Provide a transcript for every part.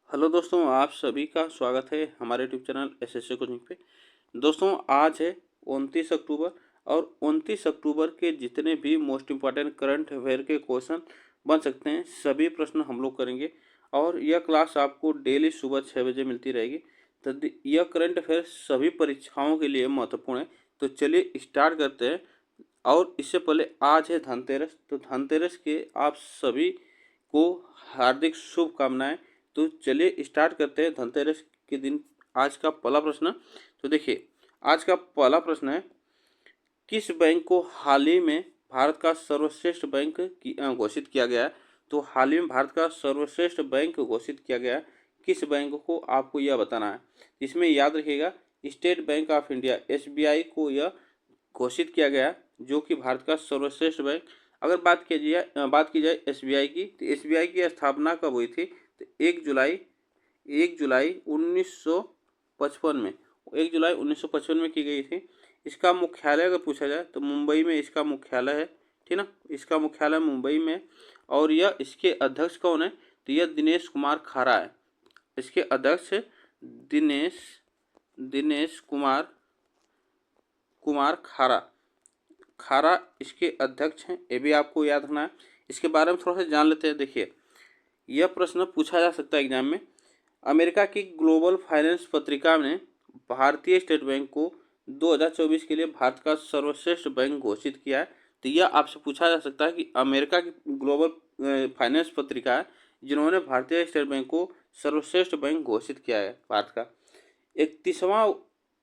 Hello दोस्तों, आप सभी का स्वागत है हमारे यूट्यूब चैनल एसएससी कोचिंग पे। दोस्तों, आज है 29 अक्टूबर और 29 अक्टूबर के जितने भी मोस्ट इम्पॉर्टेंट करंट अफेयर के क्वेश्चन बन सकते हैं सभी प्रश्न हम लोग करेंगे। और यह क्लास आपको डेली सुबह 6 बजे मिलती रहेगी। तो यह करंट अफेयर सभी परीक्षाओं के लिए महत्वपूर्ण है। तो चलिए स्टार्ट करते हैं। और इससे पहले आज है धनतेरस, तो धनतेरस के आप सभी को हार्दिक शुभकामनाएं। तो चलिए स्टार्ट करते हैं धनतेरस के दिन आज का पहला प्रश्न। तो देखिए, आज का पहला प्रश्न है, किस बैंक को हाल ही में भारत का सर्वश्रेष्ठ बैंक घोषित किया गया है। तो हाल ही में भारत का सर्वश्रेष्ठ बैंक घोषित किया गया है, किस बैंक को आपको यह बताना है। इसमें याद रखिएगा, state bank of India SBI को यह घोषित किया गया, जो कि भारत का सर्वश्रेष्ठ बैंक। अगर बात की जाए एसबीआई की, तो एसबीआई की स्थापना कब हुई थी। तो 1 जुलाई 1955 में 1 जुलाई 1955 में की गई थी। इसका मुख्यालय अगर पूछा जाए तो मुंबई में इसका मुख्यालय है, ठीक ना। इसका मुख्यालय मुंबई में। और यह इसके अध्यक्ष कौन है, तो यह दिनेश कुमार खारा है। इसके अध्यक्ष दिनेश दिनेश कुमार खारा इसके अध्यक्ष हैं। ये भी आपको याद रखना है। इसके बारे में थोड़ा सा जान लेते हैं। देखिए, यह प्रश्न पूछा जा सकता है एग्जाम में। अमेरिका की ग्लोबल फाइनेंस पत्रिका ने भारतीय स्टेट बैंक को 2024 के लिए भारत का सर्वश्रेष्ठ बैंक घोषित किया है। तो यह आपसे पूछा जा सकता है कि अमेरिका की ग्लोबल फाइनेंस पत्रिका है जिन्होंने भारतीय स्टेट बैंक को सर्वश्रेष्ठ बैंक घोषित किया है भारत का। 31वां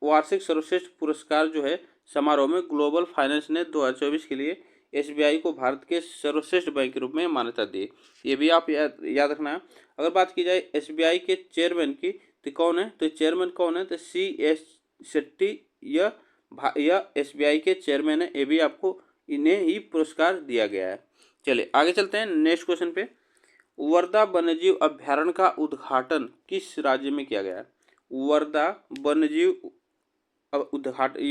वार्षिक सर्वश्रेष्ठ पुरस्कार जो है समारोह में ग्लोबल फाइनेंस ने 2024 के लिए एसबीआई को भारत के सर्वश्रेष्ठ बैंक के रूप में मान्यता दी। ये भी आप याद रखना है। अगर बात की जाए एसबीआई के चेयरमैन की, तो कौन है, तो चेयरमैन कौन है, तो CS शेट्टी। यह एसबीआई के चेयरमैन है। ये भी आपको इन्हें ही पुरस्कार दिया गया है। चलिए आगे चलते हैं नेक्स्ट क्वेश्चन पे। वर्धा वन्यजीव अभ्यारण्य का उद्घाटन किस राज्य में किया गया है। वर्धा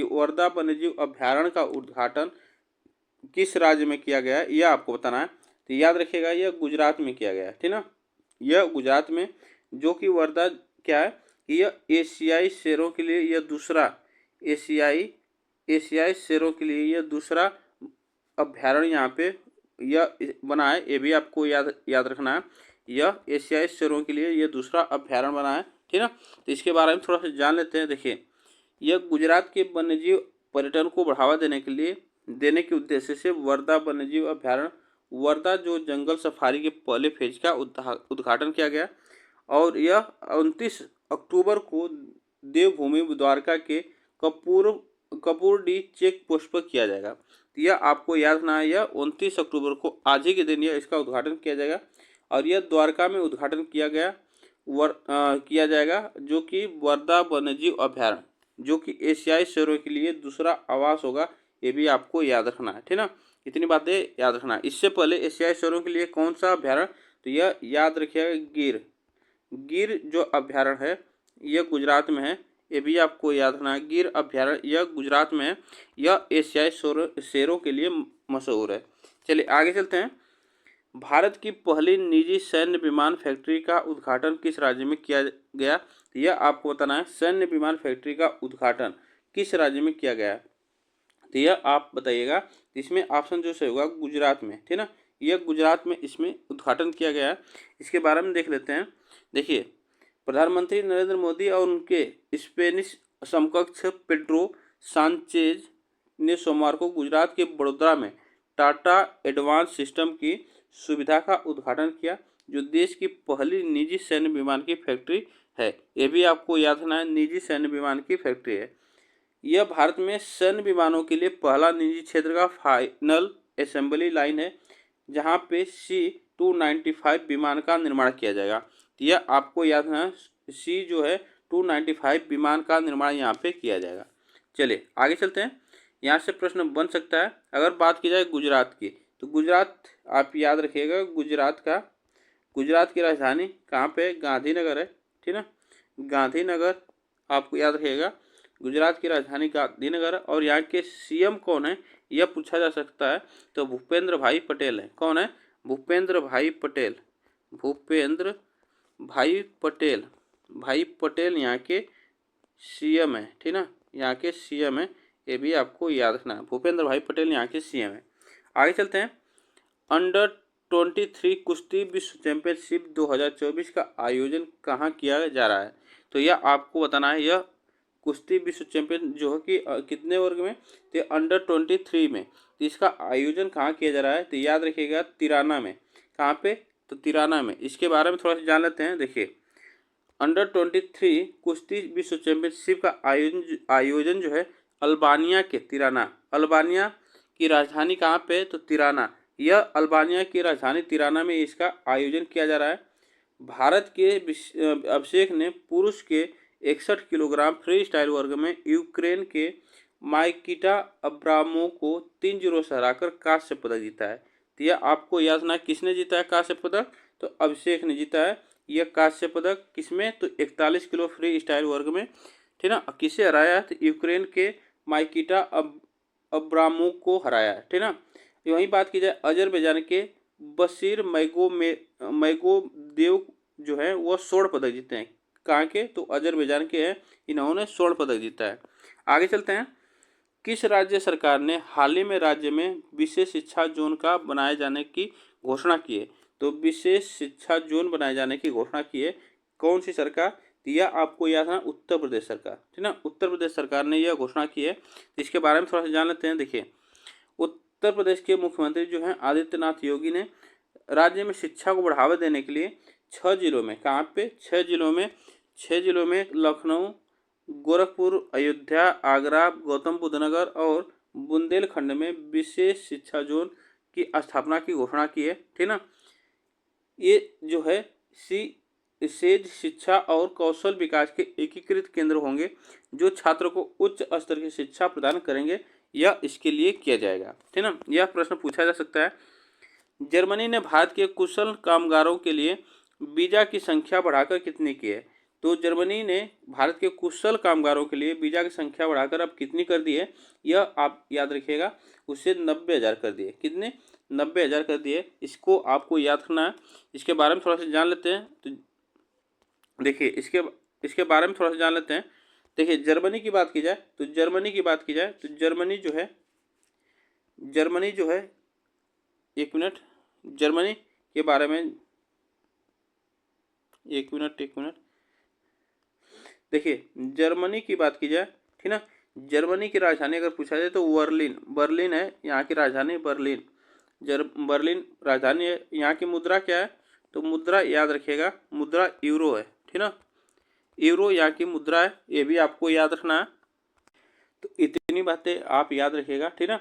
वर्धा वन्यजीव अभ्यारण्य का उद्घाटन किस राज्य में किया गया है, यह आपको बताना है। तो याद रखिएगा, यह गुजरात में किया गया है, ठीक ना। यह गुजरात में, जो कि वर्धा क्या है, यह एशियाई शेरों के लिए यह दूसरा एशियाई शेरों के लिए यह दूसरा अभ्यारण्य यहाँ पे यह बना है। ये भी आपको याद रखना है। यह एशियाई शेरों के लिए यह दूसरा अभ्यारण्य बना है, ठीक ना। तो इसके बारे में थोड़ा सा जान लेते हैं। देखिए, यह गुजरात के वन्यजीव पर्यटन को बढ़ावा देने के उद्देश्य से वर्धा वन्यजीव अभ्यारण्य वर्धा जो जंगल सफारी के पहले फेज का उद्घाटन किया गया। और यह 29 अक्टूबर को देवभूमि द्वारका के कपूर डी चेक पोस्ट पर किया जाएगा। तो यह आपको याद रखना है, यह 29 अक्टूबर को आज ही के दिन यह इसका उद्घाटन किया जाएगा। और यह द्वारका में उद्घाटन किया जाएगा, जो कि वर्धा वन्यजीव अभ्यारण्य, जो कि एशियाई शेरों के लिए दूसरा आवास होगा। ये भी आपको याद रखना है, ठीक ना। इतनी बातें याद रखना है। इससे पहले एशियाई शेरों के लिए कौन सा अभ्यारण्य, तो यह याद रखिएगा, गिर जो अभ्यारण्य है यह गुजरात में है। ये भी आपको याद रखना है, गिर अभ्यारण्य यह गुजरात में है। यह एशियाई शेरों के लिए मशहूर है। चलिए आगे चलते हैं। भारत की पहली निजी सैन्य विमान फैक्ट्री का उद्घाटन किस राज्य में किया गया, यह आपको बताना है। सैन्य विमान फैक्ट्री का उद्घाटन किस राज्य में किया गया है, तो यह आप बताइएगा। इसमें ऑप्शन जो सही होगा गुजरात में, ठीक ना। यह गुजरात में इसमें उद्घाटन किया गया है। इसके बारे में देख लेते हैं। देखिए, प्रधानमंत्री नरेंद्र मोदी और उनके स्पेनिश समकक्ष पेड्रो सांचेज ने सोमवार को गुजरात के बड़ोदरा में टाटा एडवांस सिस्टम की सुविधा का उद्घाटन किया, जो देश की पहली निजी सैन्य विमान की फैक्ट्री है। ये भी आपको याद रखना है, निजी सैन्य विमान की फैक्ट्री है। यह भारत में सैन्य विमानों के लिए पहला निजी क्षेत्र का फाइनल असेंबली लाइन है, जहां पे C-295 विमान का निर्माण किया जाएगा। तो यह आपको याद रखना है, जो है 295 विमान का निर्माण यहाँ पे किया जाएगा। चलिए आगे चलते हैं। यहाँ से प्रश्न बन सकता है। अगर बात की जाए गुजरात की, तो गुजरात आप याद रखिएगा, गुजरात की राजधानी कहाँ पे, गांधीनगर है, ठीक ना। गांधीनगर आपको याद रखिएगा, गुजरात की राजधानी गांधीनगर। और यहाँ के CM कौन है, यह पूछा जा सकता है। तो भूपेंद्र भाई पटेल है। कौन है, भूपेंद्र भाई पटेल। भूपेंद्र भाई पटेल यहाँ के सीएम है, ठीक ना, यहाँ के सीएम है, ये भी आपको याद रखना है। भूपेंद्र भाई पटेल यहाँ के सीएम है। आगे चलते हैं। अंडर 23 कुश्ती विश्व चैंपियनशिप 2024 का आयोजन कहाँ किया जा रहा है? तो यह आपको बताना है। यह कुश्ती विश्व चैंपियन जो है कि कितने वर्ग में, तो अंडर 23 में। तो इसका आयोजन कहाँ किया जा रहा है? तो याद रखिएगा तिराना में। कहाँ पे? तो तिराना में। इसके बारे में थोड़ा सा जान लेते हैं। देखिए, अंडर 23 कुश्ती विश्व चैंपियनशिप का आयोजन जो है अल्बानिया के तिराना, अल्बानिया की राजधानी कहाँ पे? तो तिराना। यह अल्बानिया की राजधानी तिराना में इसका आयोजन किया जा रहा है। भारत के अभिषेक ने पुरुष के 61 किलोग्राम फ्री स्टाइल वर्ग में यूक्रेन के माइकिटा अब्रामो को 3-0 से हराकर कांस्य पदक जीता है। तो यह आपको याद रखना, किसने जीता है कांस्य पदक? तो अभिषेक ने जीता है यह कांस्य पदक। किसमें? तो 41 किलो फ्री स्टाइल वर्ग में, ठीक ना। किसे हराया? तो यूक्रेन के माइकिटा अब्रामो को हराया है, ठीक ना। वहीं बात की जाए अजरबैजान के बशीर मैगोदेव जो है वह स्वर्ण पदक जीते हैं। कहाँ के? तो अजरबैजान के हैं, इन्होंने स्वर्ण पदक जीता है। आगे चलते हैं। किस राज्य सरकार ने हाल ही में राज्य में विशेष शिक्षा जोन का बनाए जाने की घोषणा की है? तो विशेष शिक्षा जोन बनाए जाने की घोषणा की है कौन सी सरकार? यह आपको याद है उत्तर प्रदेश सरकार, ठीक ना। उत्तर प्रदेश सरकार ने यह घोषणा की है। इसके बारे में थोड़ा सा जान लेते हैं। देखिए, उत्तर प्रदेश के मुख्यमंत्री जो हैं आदित्यनाथ योगी ने राज्य में शिक्षा को बढ़ावा देने के लिए 6 जिलों में, कहाँ पे? 6 जिलों में लखनऊ, गोरखपुर, अयोध्या, आगरा, गौतम बुद्ध नगर और बुंदेलखंड में विशेष शिक्षा जोन की स्थापना की घोषणा की है, ठीक ना। ये जो है सेज शिक्षा और कौशल विकास के एकीकृत केंद्र होंगे जो छात्रों को उच्च स्तर की शिक्षा प्रदान करेंगे। यह इसके लिए किया जाएगा, ठीक ना। यह प्रश्न पूछा जा सकता है। जर्मनी ने भारत के कुशल कामगारों के लिए वीज़ा की संख्या बढ़ाकर कितनी की है? तो जर्मनी ने भारत के कुशल कामगारों के लिए वीज़ा की संख्या बढ़ाकर अब कितनी कर दी है? यह आप याद रखिएगा, उसे 90,000 कर दिए। कितने? 90,000 कर दिए। इसको आपको याद रखना है। इसके बारे में थोड़ा सा जान लेते हैं। तो देखिए, इसके बारे में थोड़ा सा जान लेते हैं। देखिए, जर्मनी की बात की जाए तो जर्मनी जो है एक मिनट, जर्मनी के बारे में एक मिनट देखिए, जर्मनी की बात की जाए, ठीक ना। जर्मनी की राजधानी अगर पूछा जाए तो बर्लिन है यहाँ की राजधानी। बर्लिन राजधानी है। यहाँ की मुद्रा क्या है? तो मुद्रा याद रखिएगा, मुद्रा यूरो है, ठीक ना। यूरो यहाँ की मुद्रा है, ये भी आपको याद रखना है। तो इतनी बातें आप याद रखिएगा, ठीक ना।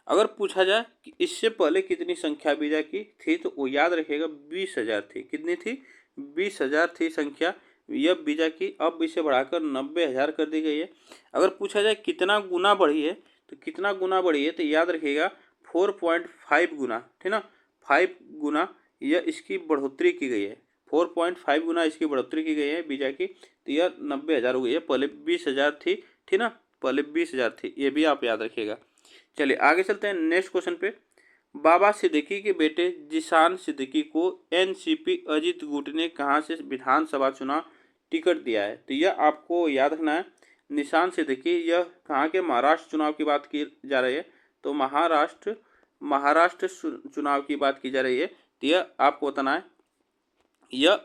अगर पूछा जाए कि इससे पहले कितनी संख्या वीजा की थी, तो वो याद रखिएगा 20,000 थी। कितनी थी? 20,000 थी संख्या यह वीजा की। अब इसे बढ़ाकर 90,000 कर दी गई है। अगर पूछा जाए कितना गुना बढ़ी है, तो कितना गुना बढ़ी है, तो याद रखिएगा 4.5 गुना, ठीक ना। 5 गुना यह इसकी बढ़ोतरी की गई है। 4.5 गुना इसकी बढ़ोतरी की गई है वीजा की। तो यह 90,000 हो गई है। पहले 20,000 थी, ठीक ना, पहले 20,000 थी। ये भी आप याद रखिएगा। चलिए आगे चलते हैं नेक्स्ट क्वेश्चन पे। बाबा सिद्दीकी के बेटे जिशान सिद्दीकी को एनसीपी अजीत गुट ने कहां से विधानसभा चुनाव टिकट दिया है? तो यह आपको याद रखना है। निशान सिद्दीकी यह कहां के? महाराष्ट्र चुनाव की बात की जा रही है। तो महाराष्ट्र चुनाव की बात की जा रही है। तो यह आपको बताना है। यह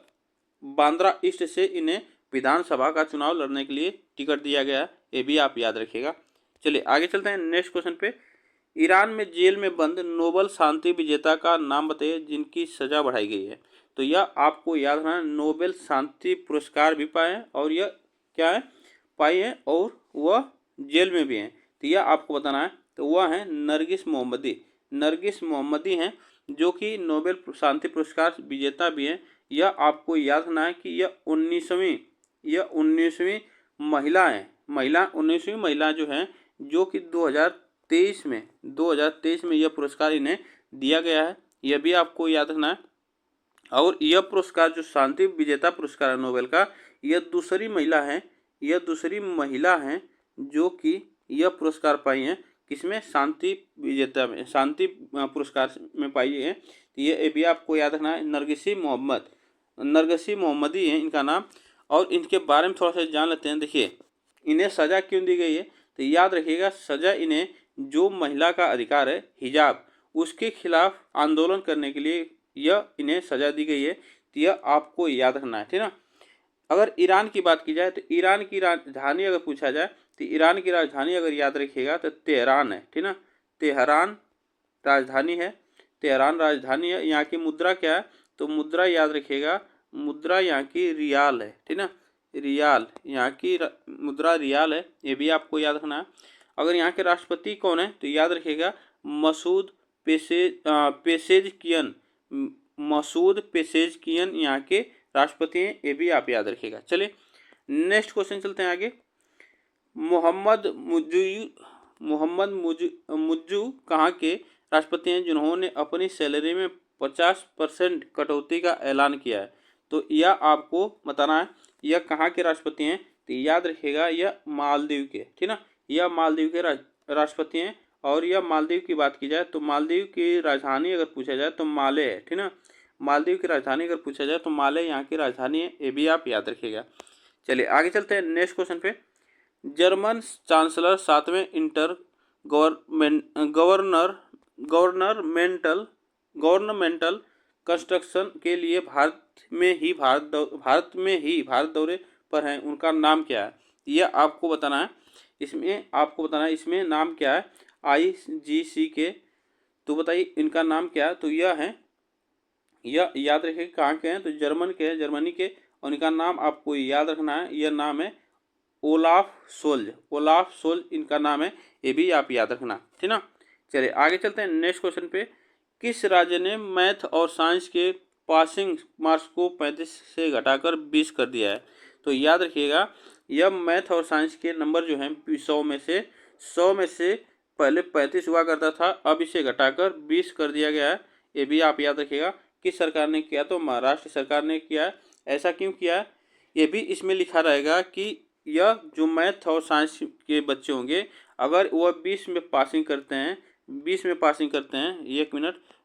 बांद्रा ईस्ट से इन्हें विधानसभा का चुनाव लड़ने के लिए टिकट दिया गया है। ये भी आप याद रखिएगा। चलिए आगे चलते हैं नेक्स्ट क्वेश्चन पे। ईरान में जेल में बंद नोबेल शांति विजेता का नाम बताइए जिनकी सजा बढ़ाई गई है। तो यह आपको याद रखना है, नोबेल शांति पुरस्कार भी पाए हैं और यह क्या है? पाई है, और वह जेल में भी हैं। तो यह आपको बताना है। तो वह है नरगिस मोहम्मदी हैं, जो कि नोबेल शांति पुरस्कार विजेता भी हैं। यह आपको याद रखना है कि यह 19वीं महिला है। 19वीं महिला जो है, जो कि 2023 में यह पुरस्कार इन्हें दिया गया है। यह भी आपको याद रखना है। और यह पुरस्कार जो शांति विजेता पुरस्कार है नोबेल का, यह दूसरी महिला हैं जो कि यह पुरस्कार पाई हैं। किसमें? शांति विजेता में, शांति पुरस्कार में पाई है। ये भी आपको याद रखना है, नरगिस मोहम्मद। नरगसी मोहम्मदी हैं इनका नाम, और इनके बारे में थोड़ा सा जान लेते हैं। देखिए इन्हें सज़ा क्यों दी गई है, तो याद रखिएगा सज़ा इन्हें जो महिला का अधिकार है हिजाब, उसके खिलाफ आंदोलन करने के लिए यह इन्हें सज़ा दी गई है। तो यह आपको याद रखना है, ठीक ना। अगर ईरान की बात की जाए तो ईरान की राजधानी अगर पूछा जाए तो ईरान की राजधानी अगर याद रखिएगा तो तेहरान है, ठीक ना। तेहरान राजधानी है, तेहरान राजधानी है। यहाँ की मुद्रा क्या है, तो मुद्रा याद रखिएगा, मुद्रा यहाँ की रियाल है, ठीक ना। रियाल, यहाँ की मुद्रा रियाल है, ये भी आपको याद रखना है। अगर यहाँ के राष्ट्रपति कौन है, तो याद रखिएगा मसूद पेशेजकियन, मसूद पेशेजकियन यहाँ के राष्ट्रपति हैं, ये भी आप याद रखिएगा। चलिए नेक्स्ट क्वेश्चन चलते हैं आगे। मोहम्मद मुज्जू कहाँ के राष्ट्रपति हैं जिन्होंने अपनी सैलरी में 50% कटौती का ऐलान किया है, तो यह आपको बताना है यह कहाँ के राष्ट्रपति हैं। तो याद रखिएगा यह मालदीव के, ठीक ना, यह मालदीव के राष्ट्रपति हैं। और यह मालदीव की बात की जाए तो मालदीव की राजधानी अगर पूछा जाए तो माले है, ठीक ना। मालदीव की राजधानी अगर पूछा जाए तो माले यहाँ की राजधानी है, ये भी आप याद रखिएगा। चलिए आगे चलते हैं नेक्स्ट क्वेश्चन पे। जर्मन चांसलर 7वें इंटर गवर्नमेंटल कंस्ट्रक्शन के लिए भारत में ही भारत दौरे पर हैं, उनका नाम क्या है, यह आपको बताना है। इसमें नाम क्या है IGC के, तो बताइए इनका नाम क्या है। तो यह याद रखिए कहाँ के हैं, तो जर्मनी के, और इनका नाम आपको याद रखना है, यह नाम है ओलाफ सोल्ज इनका नाम है, ये भी आप याद रखना, ठीक ना। चलिए आगे चलते हैं नेक्स्ट क्वेश्चन पे। किस राज्य ने मैथ और साइंस के पासिंग मार्क्स को 35 से घटाकर 20 कर दिया है, तो याद रखिएगा यह मैथ और साइंस के नंबर जो हैं 100 में से पहले 35 हुआ करता था, अब इसे घटाकर 20 कर दिया गया है, ये भी आप याद रखिएगा। किस सरकार ने किया, तो महाराष्ट्र सरकार ने किया है। ऐसा क्यों किया है, ये भी इसमें लिखा रहेगा कि यह जो मैथ और साइंस के बच्चे होंगे अगर वह 20 में पासिंग करते हैं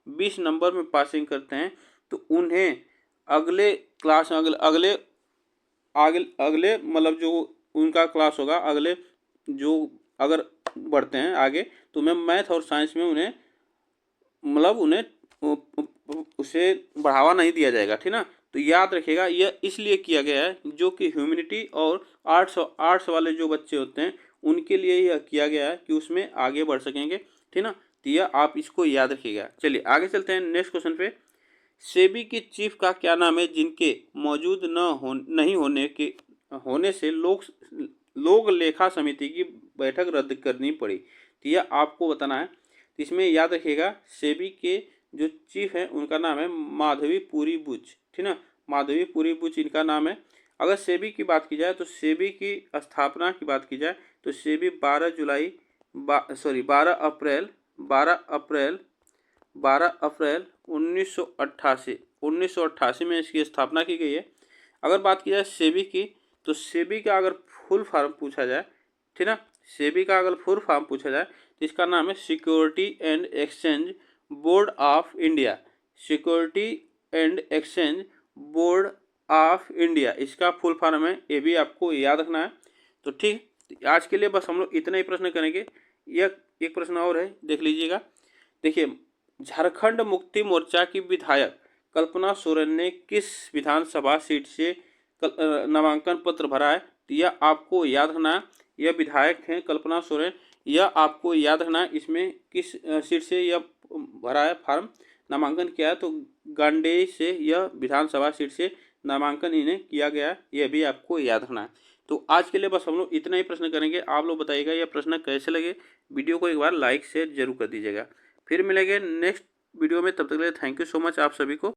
20 नंबर में पासिंग करते हैं, तो उन्हें अगले क्लास अगले मतलब जो उनका क्लास होगा अगले जो अगर बढ़ते हैं आगे, तो मैं मैथ और साइंस में उन्हें उसे बढ़ावा नहीं दिया जाएगा, ठीक ना। तो याद रखिएगा यह इसलिए किया गया है जो कि ह्यूमैनिटी और आर्ट्स वाले जो बच्चे होते हैं उनके लिए यह किया गया है कि उसमें आगे बढ़ सकेंगे, ठीक ना। तो यह आप इसको याद रखिएगा। चलिए आगे चलते हैं नेक्स्ट क्वेश्चन पे। सेबी की चीफ का क्या नाम है जिनके मौजूद नहीं होने से लोग लेखा समिति की बैठक रद्द करनी पड़ी, तो यह आपको बताना है। इसमें याद रखिएगा सेबी के जो चीफ हैं उनका नाम है माधवीपुरी बुच, ठीक ना, माधवीपुरी बुच इनका नाम है। अगर सेबी की बात की जाए तो सेबी की स्थापना की बात की जाए तो सेबी 12 अप्रैल 1988 में इसकी स्थापना की गई है। अगर बात की जाए सेबी की, तो सेबी का अगर फुल फॉर्म पूछा जाए, ठीक ना, सेबी का अगर फुल फॉर्म पूछा जाए तो इसका नाम है security and exchange board of India, security and exchange board of India इसका फुल फॉर्म है, ये भी आपको याद रखना है। तो ठीक आज के लिए बस हम लोग इतना ही प्रश्न करेंगे। यह एक प्रश्न और है, देख लीजिएगा। देखिए झारखंड मुक्ति मोर्चा की विधायक कल्पना सोरेन ने किस विधानसभा सीट से नामांकन पत्र भरा है, तो यह आपको याद रखना है। यह विधायक हैं कल्पना सोरेन, यह आपको याद रखना है। इसमें किस सीट से यह भरा है फॉर्म, नामांकन किया है, तो गांडेय से यह विधानसभा सीट से नामांकन इन्हें किया गया है, यह भी आपको याद रखना है। तो आज के लिए बस हम लोग इतना ही प्रश्न करेंगे। आप लोग बताइएगा यह प्रश्न कैसे लगे, वीडियो को एक बार लाइक शेयर जरूर कर दीजिएगा। फिर मिलेंगे नेक्स्ट वीडियो में, तब तक के लिए थैंक यू सो मच आप सभी को।